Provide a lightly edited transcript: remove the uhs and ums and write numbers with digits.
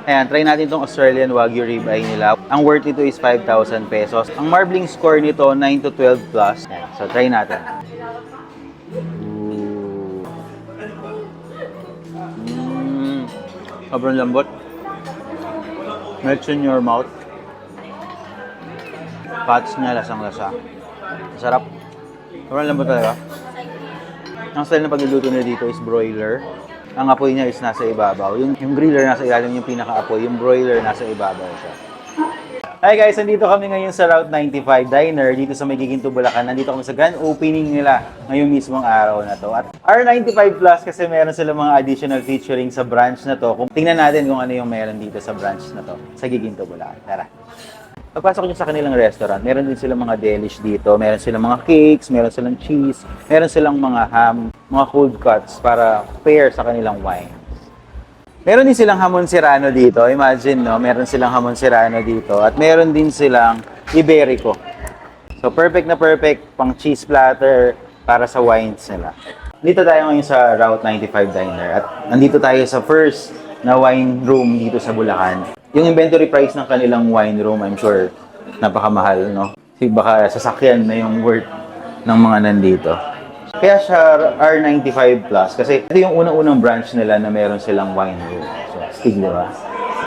Ayan, try natin itong Australian Wagyu ribeye nila. Ang worth nito is 5,000 pesos. Ang marbling score nito, 9 to 12 plus. Ayan, so try natin. Sobrang lambot. Melts in your mouth. Pats niya, lasang-lasa. Masarap. Sobrang lambot talaga. Ang style na pagluluto nila dito is broiler. Ang apoy niya is nasa ibabaw. Yung griller nasa ilalim, yung pinaka-apoy. Yung broiler nasa ibabaw siya. Hi guys, nandito kami ngayon sa Route 95 Diner dito sa Giginto, Bulacan. Nandito kami sa grand opening nila ngayong mismong araw na to. At R95 Plus kasi meron sila mga additional featuring sa branch na to. Tingnan natin kung ano yung meron dito sa branch na to sa Giginto, Bulacan. Tara! Pagpasok nyo sa kanilang restaurant, meron din silang mga delish dito. Meron silang mga cakes, meron silang cheese, meron silang mga ham, mga cold cuts para pair sa kanilang wine. Meron din silang hamon serrano dito. Imagine, no? Meron silang hamon serrano dito. At meron din silang Iberico. So, perfect na perfect pang cheese platter para sa wines nila. Dito tayo ngayon sa Route 95 Diner. At nandito tayo sa first na wine room dito sa Bulacan. Yung inventory price ng kanilang wine room, I'm sure, napakamahal, no? Kasi baka sasakyan na yung worth ng mga nandito. Kaya siya R95 Plus kasi ito yung unang-unang branch nila na meron silang wine room. So, stig, di ba?